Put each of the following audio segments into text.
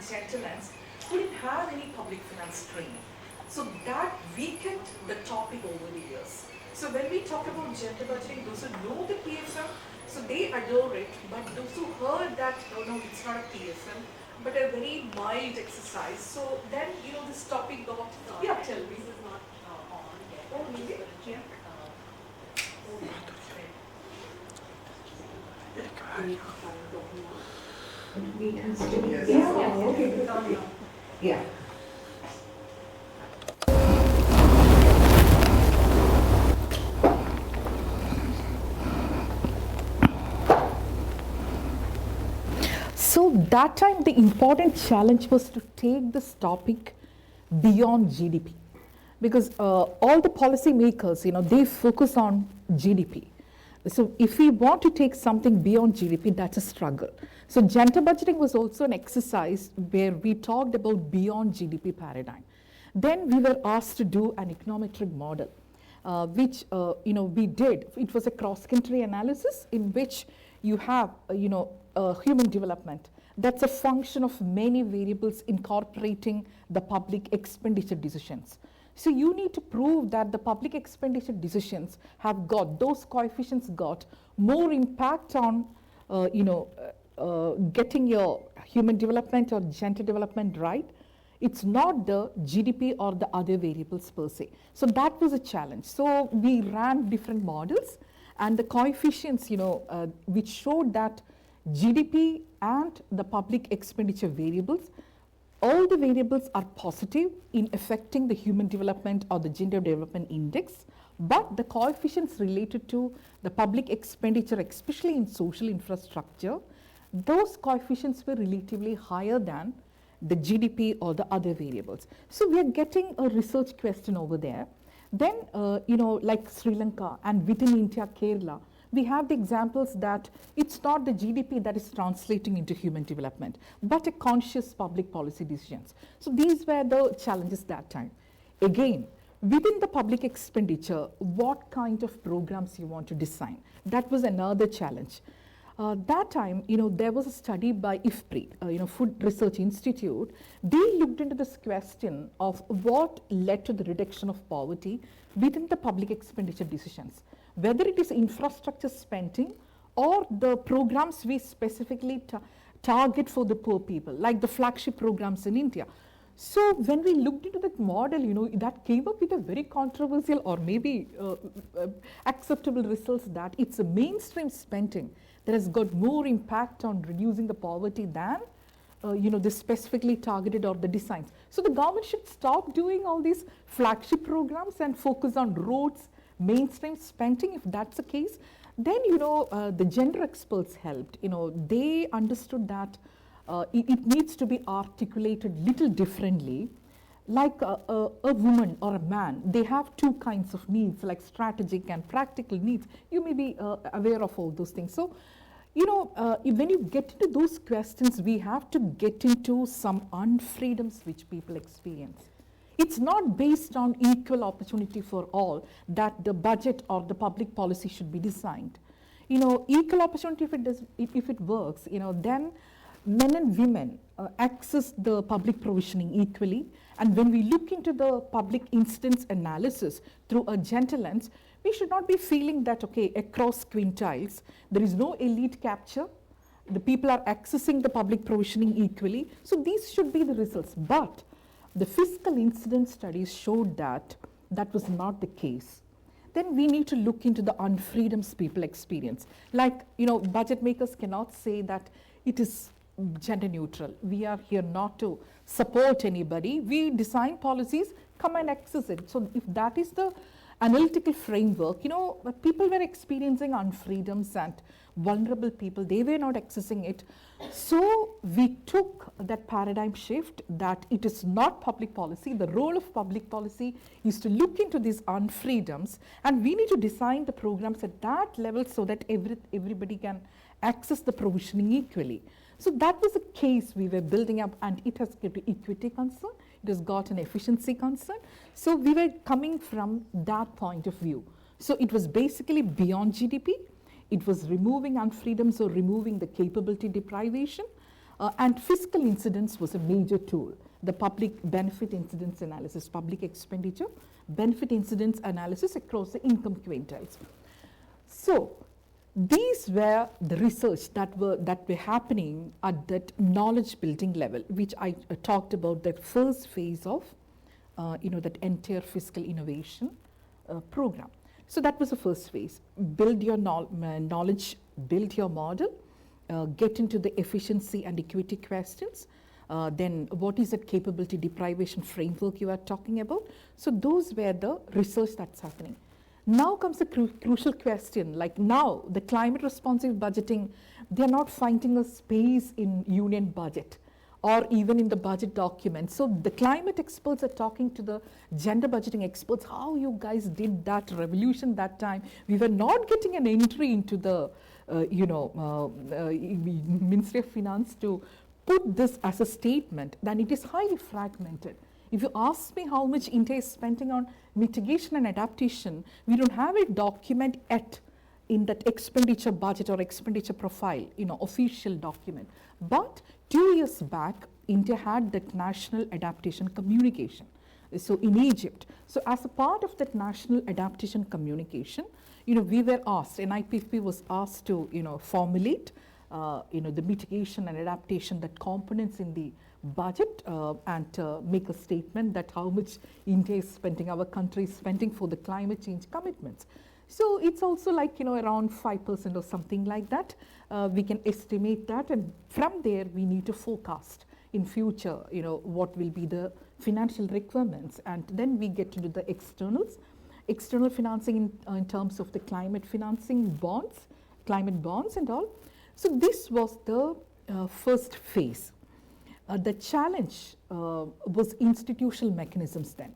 gentlemen couldn't have any public finance training. So that weakened the topic over the years. So when we talk about gender budgeting, those who know the PFM, so they adore it, but those who heard that, oh no, it's not a PFM, but a very mild exercise. So then, this topic got, yeah, tell me. This is not on yet. Oh, really? Yeah. Yeah. So that time the important challenge was to take this topic beyond GDP, because all the policy makers, they focus on GDP. So if we want to take something beyond GDP, that's a struggle. So gender budgeting was also an exercise where we talked about beyond GDP paradigm. Then we were asked to do an econometric model, which we did. It was a cross-country analysis in which you have human development. That's a function of many variables incorporating the public expenditure decisions. So you need to prove that the public expenditure decisions have got, those coefficients got more impact on, getting your human development or gender development right. It's not the GDP or the other variables per se. So that was a challenge. So we ran different models, and the coefficients, which showed that GDP and the public expenditure variables, all the variables are positive in affecting the human development or the gender development index, but the coefficients related to the public expenditure, especially in social infrastructure, those coefficients were relatively higher than the GDP or the other variables. So we are getting a research question over there. Then, like Sri Lanka and within India, Kerala, we have the examples that it's not the GDP that is translating into human development, but a conscious public policy decisions. So these were the challenges that time. Again, within the public expenditure, what kind of programs you want to design? That was another challenge. That time, there was a study by IFPRI, Food Research Institute. They looked into this question of what led to the reduction of poverty within the public expenditure decisions, whether it is infrastructure spending or the programs we specifically target for the poor people, like the flagship programs in India. So when we looked into that model, that came up with a very controversial or maybe acceptable results that it's a mainstream spending that has got more impact on reducing the poverty than the specifically targeted or the designs. So the government should stop doing all these flagship programs and focus on roads, mainstream spending. If that's the case, then the gender experts helped. They understood that it needs to be articulated little differently. Like a woman or a man, they have two kinds of needs, like strategic and practical needs. You may be aware of all those things. So, when you get into those questions, we have to get into some unfreedoms which people experience. It's not based on equal opportunity for all that the budget or the public policy should be designed. Equal opportunity, if it works, then men and women access the public provisioning equally. And when we look into the public instance analysis through a gender lens, we should not be feeling that, okay, across quintiles, there is no elite capture. The people are accessing the public provisioning equally. So these should be the results. But the fiscal incidence studies showed that that was not the case. Then we need to look into the unfreedoms people experience. Like, budget makers cannot say that it is gender neutral. We are here not to support anybody. We design policies, come and access it. So if that is the analytical framework, people were experiencing unfreedoms and vulnerable people, they were not accessing it. So we took that paradigm shift that it is not public policy. The role of public policy is to look into these unfreedoms, and we need to design the programs at that level so that everybody can access the provisioning equally. So that was a case we were building up, and it has got an equity concern, it has got an efficiency concern. So we were coming from that point of view. So it was basically beyond GDP. It was removing unfreedoms or removing the capability deprivation. And fiscal incidence was a major tool. The public benefit incidence analysis, public expenditure, benefit incidence analysis across the income quintiles. So these were the research that were happening at that knowledge building level, which I talked about, that first phase of that entire fiscal innovation program. So that was the first phase. Build your knowledge, build your model, get into the efficiency and equity questions. Then what is that capability deprivation framework you are talking about? So those were the research that's happening. Now comes the crucial question, like now the climate responsive budgeting, they're not finding a space in union budget or even in the budget document. So the climate experts are talking to the gender budgeting experts, how you guys did that revolution that time. We were not getting an entry into the Ministry of Finance to put this as a statement. Then it is highly fragmented. If you ask me how much India is spending on mitigation and adaptation, we don't have a document yet in that expenditure budget or expenditure profile, official document. But 2 years back, India had that national adaptation communication. So in Egypt, so as a part of that national adaptation communication, we were asked, NIPP was asked to, formulate, the mitigation and adaptation, that components in the budget, and make a statement that how much India is spending, our country is spending for the climate change commitments. So it's also like, around 5% or something like that. We can estimate that, and from there we need to forecast in future, what will be the financial requirements, and then we get into the externals. External financing in terms of the climate financing bonds, climate bonds and all. So this was the first phase. The challenge was institutional mechanisms then.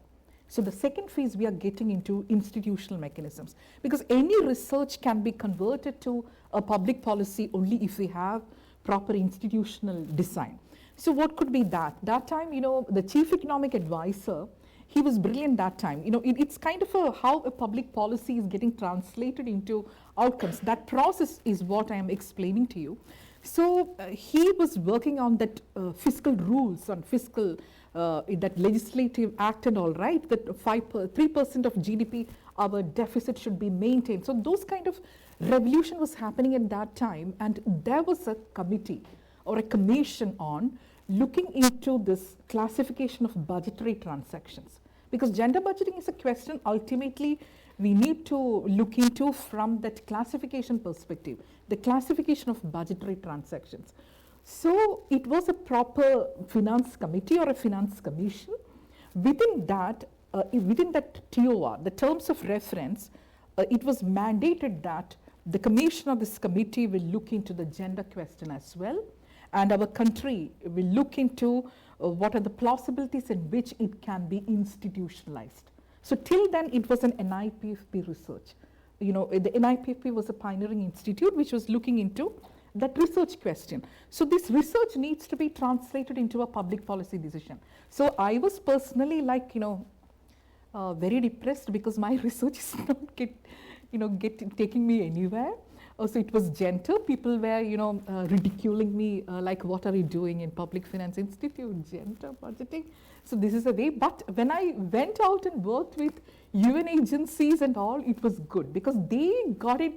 So the second phase, we are getting into institutional mechanisms, because any research can be converted to a public policy only if we have proper institutional design. So what could be that? That time, the chief economic advisor, he was brilliant that time. It's kind of how a public policy is getting translated into outcomes. That process is what I am explaining to you. So he was working on that fiscal rules, on fiscal, that legislative act and all, right, that 3% of GDP, our deficit should be maintained. So those kind of revolution was happening at that time, and there was a committee or a commission on looking into this classification of budgetary transactions. Because gender budgeting is a question ultimately we need to look into from that classification perspective, the classification of budgetary transactions. So it was a proper finance committee or a finance commission. Within that TOR, the terms of reference, it was mandated that the commission of this committee will look into the gender question as well, and our country will look into what are the possibilities in which it can be institutionalized. So till then, it was an NIPP research. The NIPP was a pioneering institute which was looking into that research question. So this research needs to be translated into a public policy decision. So I was personally like, very depressed because my research is not taking me anywhere. So it was gender. People were, ridiculing me, like, what are you doing in Public Finance Institute, gender budgeting? So this is the way. But when I went out and worked with UN agencies and all, it was good because they got it,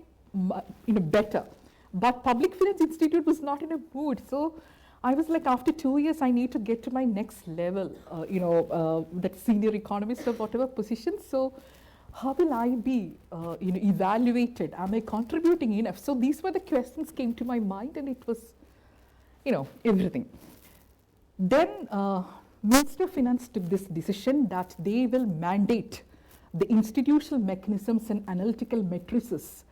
better. But Public Finance Institute was not in a mood. So I was like, after 2 years, I need to get to my next level, that senior economist or whatever position. So how will I be, evaluated? Am I contributing enough? So these were the questions came to my mind, and it was, everything. Then Minister of Finance took this decision that they will mandate the institutional mechanisms and analytical matrices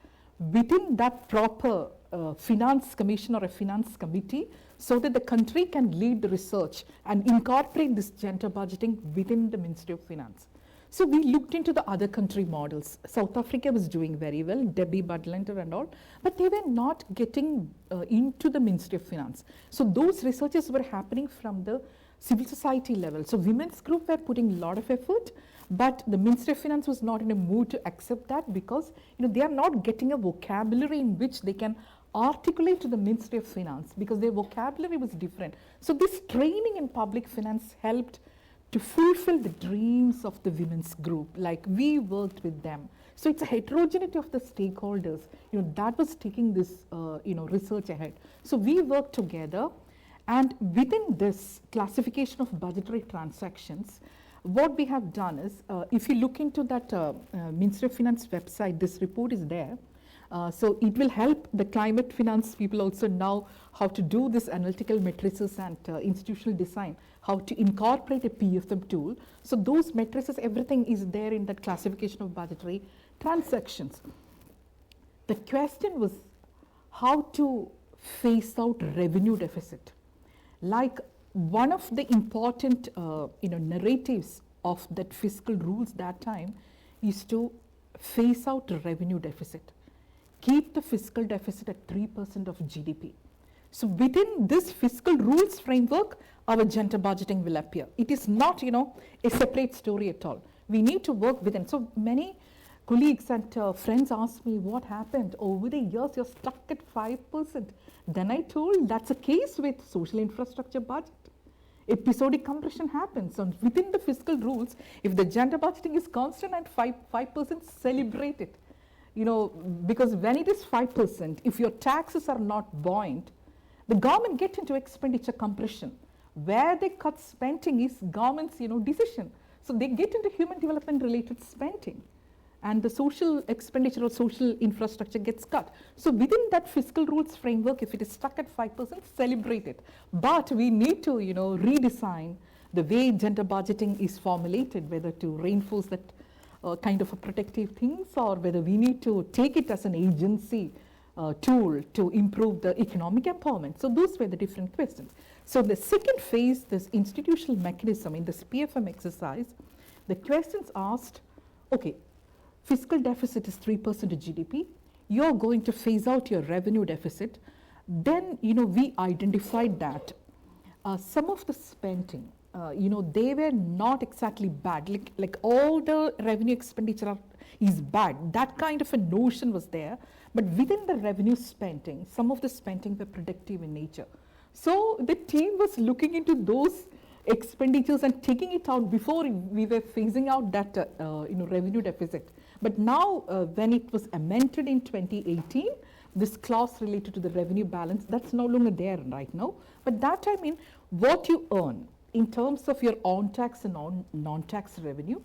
within that proper finance commission or a finance committee, so that the country can lead the research and incorporate this gender budgeting within the Ministry of Finance. So we looked into the other country models. South Africa was doing very well, Debbie Budlender and all, but they were not getting into the Ministry of Finance. So those researches were happening from the civil society level. So women's group were putting a lot of effort, but the Ministry of Finance was not in a mood to accept that because they are not getting a vocabulary in which they can articulate to the Ministry of Finance because their vocabulary was different. So this training in public finance helped to fulfill the dreams of the women's group. Like we worked with them. So it's a heterogeneity of the stakeholders, that was taking this, research ahead. So we worked together, and within this classification of budgetary transactions, what we have done is, if you look into that Ministry of Finance website, this report is there. So it will help the climate finance people also know how to do this analytical matrices and institutional design, how to incorporate a PFM tool. So those matrices, everything is there in that classification of budgetary transactions. The question was how to phase out revenue deficit. Like one of the important narratives of that fiscal rules that time is to phase out revenue deficit. Keep the fiscal deficit at 3% of GDP. So within this fiscal rules framework, our gender budgeting will appear. It is not, a separate story at all. We need to work within. So many colleagues and friends ask me, what happened? Over the years, you're stuck at 5%. Then I told that's a case with social infrastructure budget. Episodic compression happens. And within the fiscal rules, if the gender budgeting is constant at 5%, celebrate it. Because when it is 5%, if your taxes are not buoyant, the government get into expenditure compression. Where they cut spending is government's, decision. So they get into human development related spending. And the social expenditure or social infrastructure gets cut. So within that fiscal rules framework, if it is stuck at 5%, celebrate it. But we need to, redesign the way gender budgeting is formulated, whether to reinforce that kind of a protective things, or whether we need to take it as an agency tool to improve the economic empowerment. So those were the different questions. So the second phase, this institutional mechanism in this PFM exercise, the questions asked, okay, fiscal deficit is 3% of GDP. You're going to phase out your revenue deficit. Then, we identified that some of the spending, they were not exactly bad. Like all the revenue expenditure is bad. That kind of a notion was there. But within the revenue spending, some of the spending were predictive in nature. So the team was looking into those expenditures and taking it out before we were phasing out that revenue deficit. But now when it was amended in 2018, this clause related to the revenue balance, that's no longer there right now. But that time what you earn in terms of your on-tax and non-tax revenue,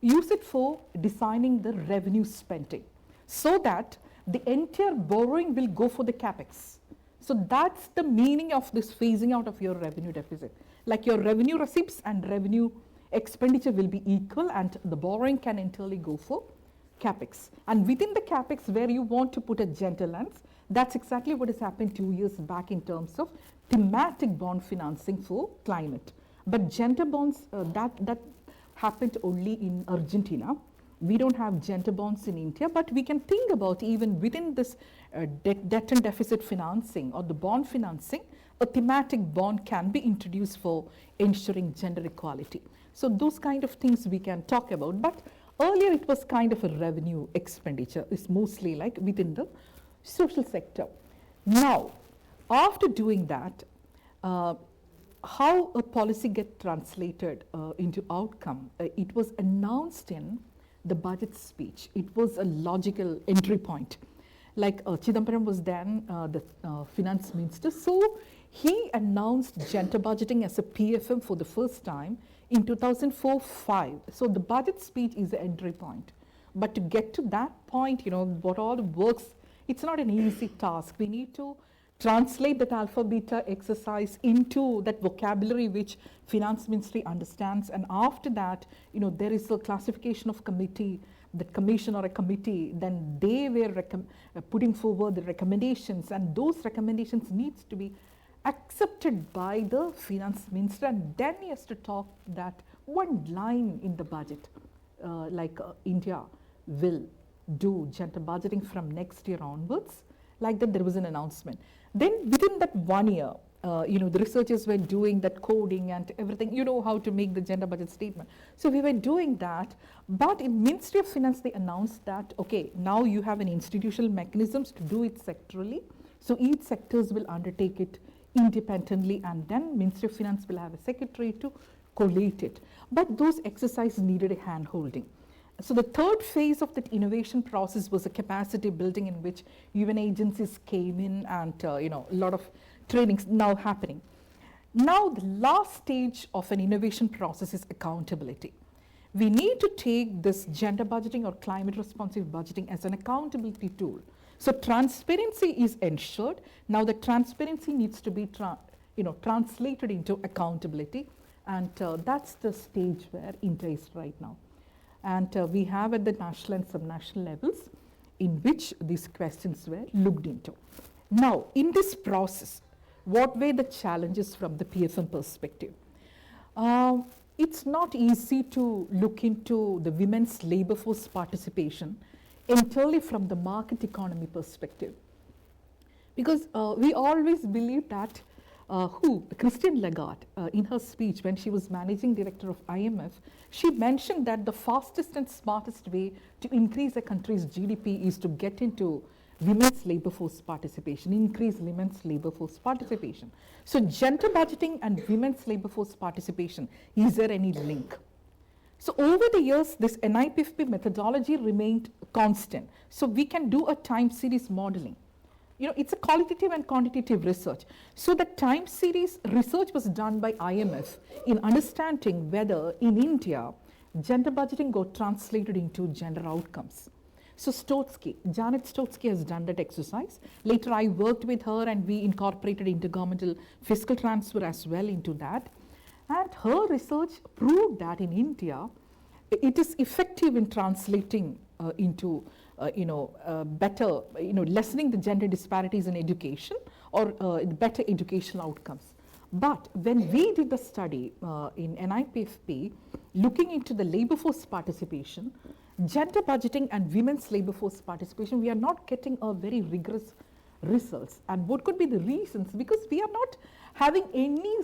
use it for designing the revenue spending so that the entire borrowing will go for the capex. So that's the meaning of this phasing out of your revenue deficit. Like your revenue receipts and revenue expenditure will be equal, and the borrowing can entirely go for capex. And within the capex where you want to put a gender lens, that's exactly what has happened 2 years back in terms of thematic bond financing for climate. But gender bonds, that happened only in Argentina. We don't have gender bonds in India, but we can think about even within this debt and deficit financing or the bond financing, a thematic bond can be introduced for ensuring gender equality. So those kind of things we can talk about. But earlier it was kind of a revenue expenditure. It's mostly like within the social sector. Now, after doing that, how a policy get translated into outcome, it was announced in the budget speech. It was a logical entry point. Like Chidambaram was then the finance minister, so he announced gender budgeting as a PFM for the first time in 2004-05. So the budget speech is the entry point. But to get to that point, what all works, it's not an easy task. We need to translate that alpha beta exercise into that vocabulary which finance ministry understands, and after that there is a classification of committee, that commission or a committee, then they were putting forward the recommendations, and those recommendations needs to be accepted by the finance minister, and then he has to talk that one line in the budget, India will do gender budgeting from next year onwards. Like that, there was an announcement. Then within that 1 year, the researchers were doing that coding and everything, how to make the gender budget statement. So we were doing that, but in Ministry of Finance, they announced that, okay, now you have an institutional mechanisms to do it sectorally. So each sectors will undertake it independently, and then Ministry of Finance will have a secretary to collate it. But those exercises needed a hand-holding. So the third phase of that innovation process was a capacity building in which UN agencies came in, and a lot of trainings now happening. Now the last stage of an innovation process is accountability. We need to take this gender budgeting or climate responsive budgeting as an accountability tool. So transparency is ensured. Now the transparency needs to be translated into accountability, and that's the stage where India is right now. And we have at the national and subnational levels in which these questions were looked into. Now, in this process, what were the challenges from the PFM perspective? It's not easy to look into the women's labor force participation entirely from the market economy perspective. Because we always believe that Christine Lagarde, in her speech when she was managing director of IMF, she mentioned that the fastest and smartest way to increase a country's GDP is to get into women's labor force participation, increase women's labor force participation. So gender budgeting and women's labor force participation, is there any link? So over the years, this NIPFP methodology remained constant. So we can do a time series modeling. It's a qualitative and quantitative research. So the time series research was done by IMF in understanding whether in India, gender budgeting got translated into gender outcomes. So Janet Stotsky has done that exercise. Later I worked with her, and we incorporated intergovernmental fiscal transfer as well into that. And her research proved that in India, it is effective in translating into better, lessening the gender disparities in education or better educational outcomes. But when we did the study in NIPFP, looking into the labor force participation, gender budgeting and women's labor force participation, we are not getting a very rigorous results. And what could be the reasons? Because we are not having any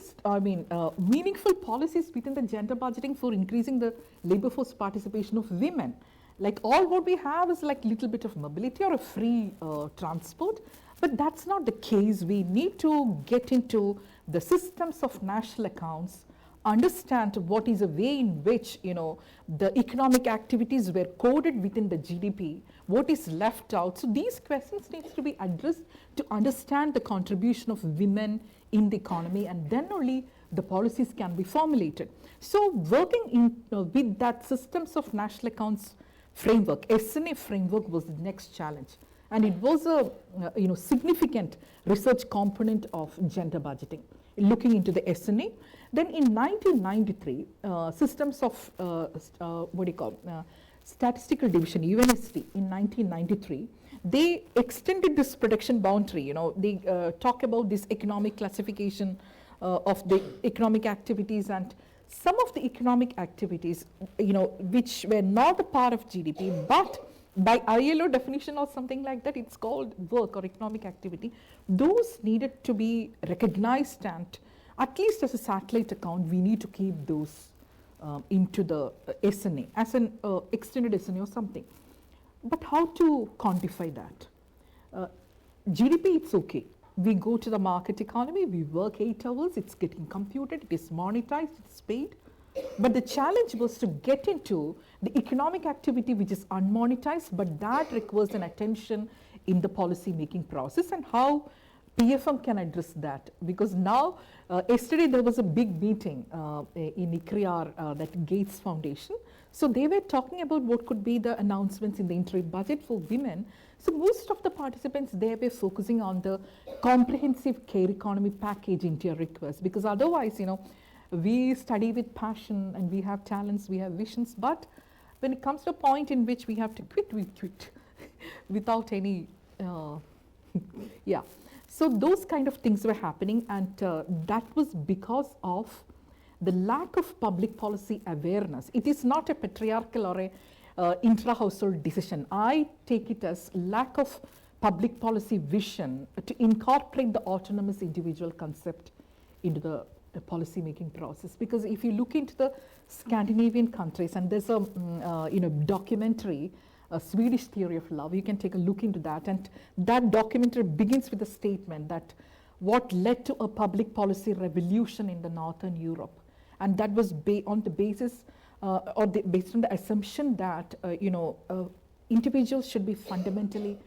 meaningful policies within the gender budgeting for increasing the labor force participation of women. Like all what we have is like little bit of mobility or a free transport, but that's not the case. We need to get into the systems of national accounts, understand what is a way in which the economic activities were coded within the GDP, what is left out. So these questions needs to be addressed to understand the contribution of women in the economy, and then only the policies can be formulated. So working in with that systems of national accounts framework, SNA framework was the next challenge, and it was a significant research component of gender budgeting, looking into the SNA. Then in 1993, systems of statistical division, UNSD, in 1993, they extended this production boundary. They talk about this economic classification of the economic activities, and some of the economic activities, which were not a part of GDP, but by ILO definition or something like that, it's called work or economic activity. Those needed to be recognized, and at least as a satellite account, we need to keep those into the SNA as an extended SNA or something. But how to quantify that? GDP, it's okay. We go to the market economy, we work 8 hours, it's getting computed, it is monetized, it's paid. But the challenge was to get into the economic activity which is unmonetized, but that requires an attention in the policy making process, and how PFM can address that. Because now, yesterday there was a big meeting in ICRIAR, that Gates Foundation. So they were talking about what could be the announcements in the interim budget for women. So most of the participants there were focusing on the comprehensive care economy package India requires, because otherwise, we study with passion and we have talents, we have visions, but when it comes to a point in which we have to quit, we quit without any, yeah. So those kind of things were happening, and that was because of the lack of public policy awareness. It is not a patriarchal or a intra-household decision. I take it as lack of public policy vision to incorporate the autonomous individual concept into the policy making process. Because if you look into the Scandinavian countries, and there's a documentary a Swedish theory of love. You can take a look into that. And that documentary begins with a statement that what led to a public policy revolution in the Northern Europe. And that was on the basis, based on the assumption that, individuals should be fundamentally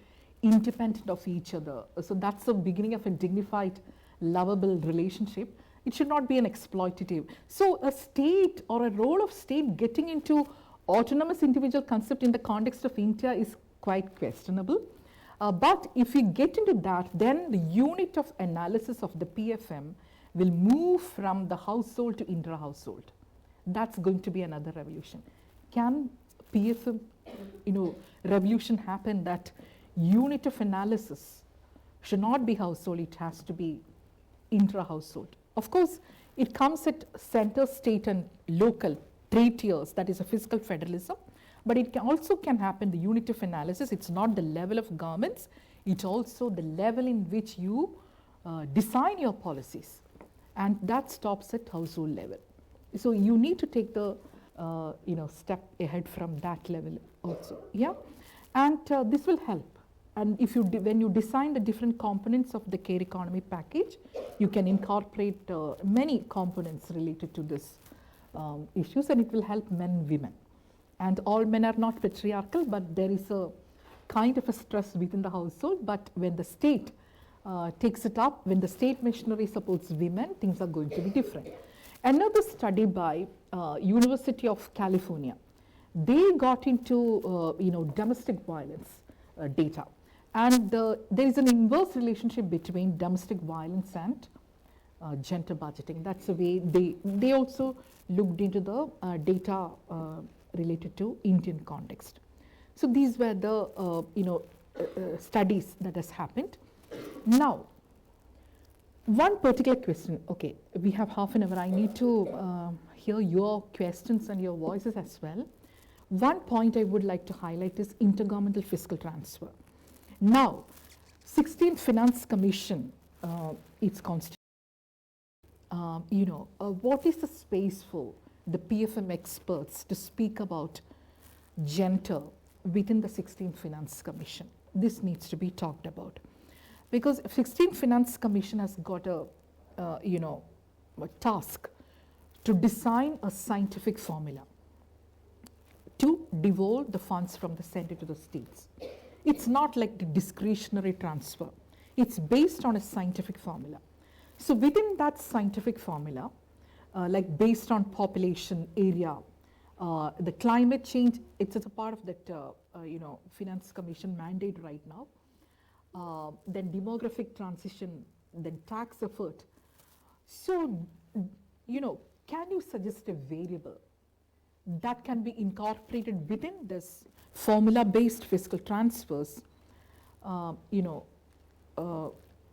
independent of each other. So that's the beginning of a dignified, lovable relationship. It should not be an exploitative. So a state or a role of state getting into autonomous individual concept in the context of India is quite questionable. But if we get into that, then the unit of analysis of the PFM will move from the household to intra-household. That's going to be another revolution. Can PFM, revolution happen that unit of analysis should not be household, it has to be intra-household. Of course, it comes at center, state and local, 3 tiers, that is a fiscal federalism, but it also can happen the unit of analysis. It's not the level of governments, it's also the level in which you design your policies, and that stops at household level. So you need to take the step ahead from that level also, yeah, and this will help. And if when you design the different components of the care economy package, you can incorporate many components related to this issues, and it will help men and women. And all men are not patriarchal, but there is a kind of a stress within the household. But when the state takes it up, when the state machinery supports women, things are going to be different. Another study by University of California, they got into domestic violence data, and there is an inverse relationship between domestic violence and gender budgeting. That's the way they also looked into the data related to Indian context. So these were the studies that has happened. Now, one particular question. Okay, we have half an hour. I need to hear your questions and your voices as well. One point I would like to highlight is intergovernmental fiscal transfer. Now, 16th Finance Commission, its constitution. What is the space for the PFM experts to speak about gender within the 16th Finance Commission? This needs to be talked about, because 16th Finance Commission has got a task to design a scientific formula to devolve the funds from the center to the states. It's not like the discretionary transfer. It's based on a scientific formula. So within that scientific formula, like based on population, area, the climate change, it's a part of that Finance Commission mandate right now. Then demographic transition, then tax effort. So, can you suggest a variable that can be incorporated within this formula-based fiscal transfers,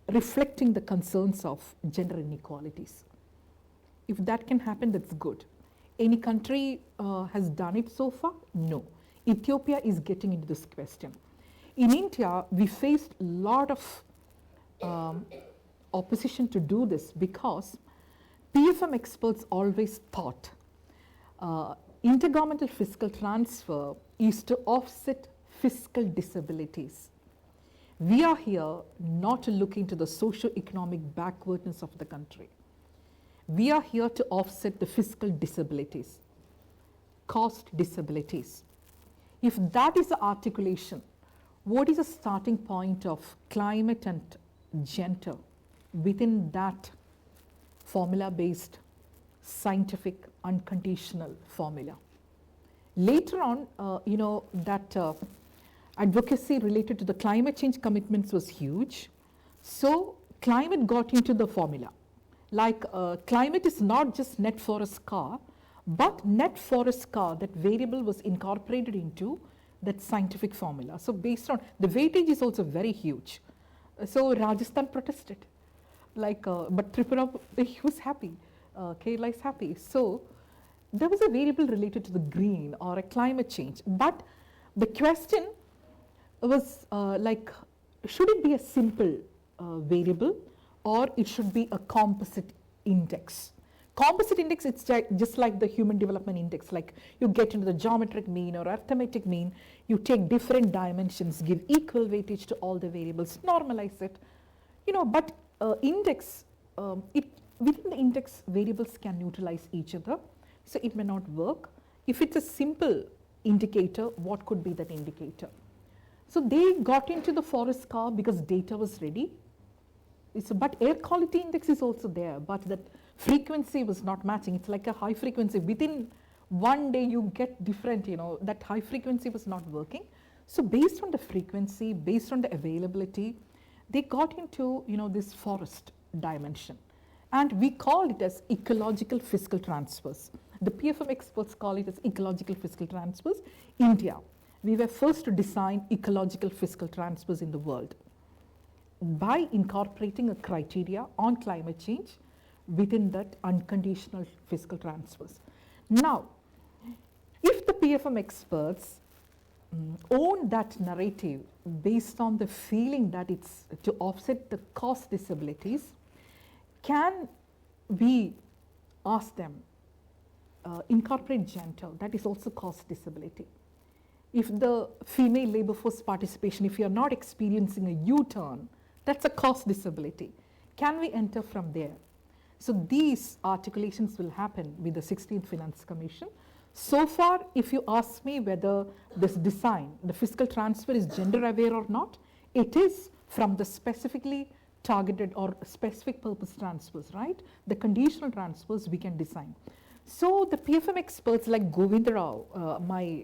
reflecting the concerns of gender inequalities? If that can happen, that's good. Any country has done it so far? No. Ethiopia is getting into this question. In India, we faced a lot of opposition to do this because PFM experts always thought intergovernmental fiscal transfer is to offset fiscal disabilities. We are here not to look into the socio-economic backwardness of the country. We are here to offset the fiscal disabilities, cost disabilities. If that is the articulation, what is the starting point of climate and gender within that formula-based, scientific, unconditional formula? Later on, that advocacy related to the climate change commitments was huge. So climate got into the formula. Like climate is not just net forest car, but net forest car, that variable was incorporated into that scientific formula. So based on, the weightage is also very huge. So Rajasthan protested, but Tripura, he was happy, Kerala is happy. So there was a variable related to the green or a climate change. But the question was should it be a simple variable, or it should be a composite index Composite index, it's just like the human development index, like you get into the geometric mean or arithmetic mean, you take different dimensions, give equal weightage to all the variables, normalize it, but index, within the index, variables can neutralize each other, so it may not work. If it's a simple indicator, what could be that indicator? So they got into the forest car because data was ready. But air quality index is also there, but that frequency was not matching. It's like a high frequency. Within one day you get different, that high frequency was not working. So based on the frequency, based on the availability, they got into, this forest dimension. And we call it as ecological fiscal transfers. The PFM experts call it as ecological fiscal transfers. India, we were first to design ecological fiscal transfers in the world by incorporating a criteria on climate change within that unconditional fiscal transfers. Now, if the PFM experts own that narrative based on the feeling that it's to offset the cost disabilities, can we ask them, incorporate gender, that is also cost disability. If the female labor force participation, if you're not experiencing a U-turn, that's a cost disability. Can we enter from there? So these articulations will happen with the 16th Finance Commission. So far, if you ask me whether this design, the fiscal transfer is gender aware or not, it is from the specifically targeted or specific purpose transfers, right? The conditional transfers we can design. So the PFM experts like Govind Rao, my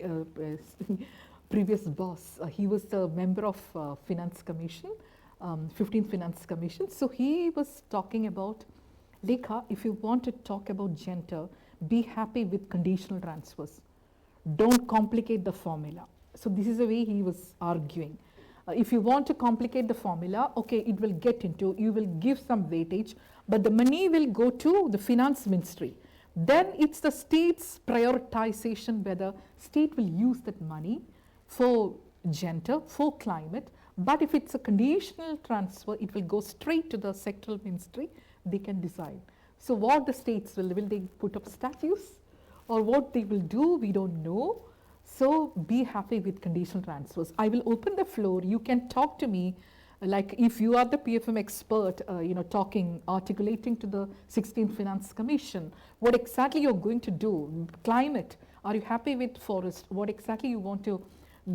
previous boss, he was the member of Finance Commission, 15th Finance Commission. So he was talking about, Lekha, if you want to talk about gender, be happy with conditional transfers. Don't complicate the formula. So this is the way he was arguing. If you want to complicate the formula, okay, it will get into, you will give some weightage, but the money will go to the finance ministry. Then it's the state's prioritization whether state will use that money for gender, for climate. But if it's a conditional transfer, it will go straight to the sectoral ministry. They can decide. So what the states will they put up statues or what they will do, we don't know. So be happy with conditional transfers. I will open the floor. You can talk to me like if you are the PFM expert, articulating to the 16th Finance Commission, what exactly you're going to do, climate, are you happy with forest, what exactly you want to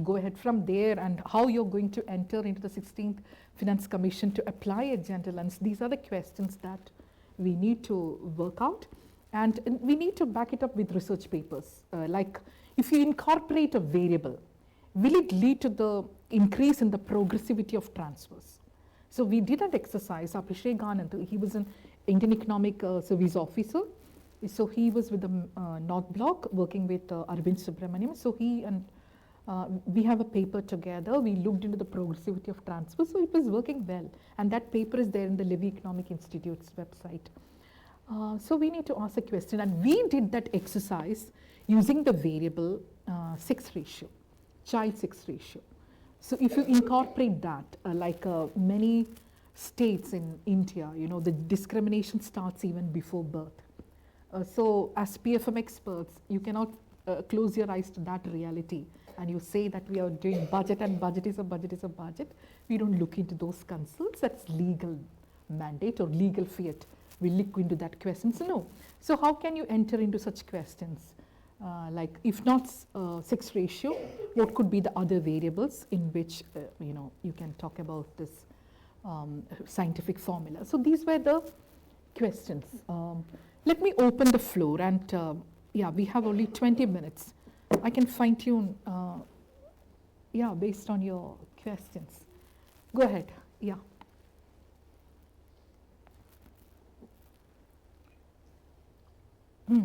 go ahead from there and how you're going to enter into the 16th Finance Commission to apply a gender lens. These are the questions that we need to work out, and we need to back it up with research papers. Like if you incorporate a variable, will it lead to the increase in the progressivity of transfers? So we did an exercise, Abhishek Anand, he was an Indian Economic Service officer. So he was with the North Block working with Arvind Subramaniam. So he and we have a paper together. We looked into the progressivity of transfers. So it was working well. And that paper is there in the Levy Economic Institute's website. So we need to ask a question. And we did that exercise using the variable 6 ratio, child 6 ratio. So if you incorporate that, like many states in India, the discrimination starts even before birth. So as PFM experts, you cannot close your eyes to that reality and you say that we are doing budget and budget is a budget is a budget. We don't look into those concerns. That's legal mandate or legal fiat. We look into that question. So no. So how can you enter into such questions? Like if not 6 ratio, what could be the other variables in which you can talk about this scientific formula? So these were the questions. Let me open the floor, and yeah, we have only 20 minutes. I can fine tune, based on your questions. Go ahead. Yeah. Hmm.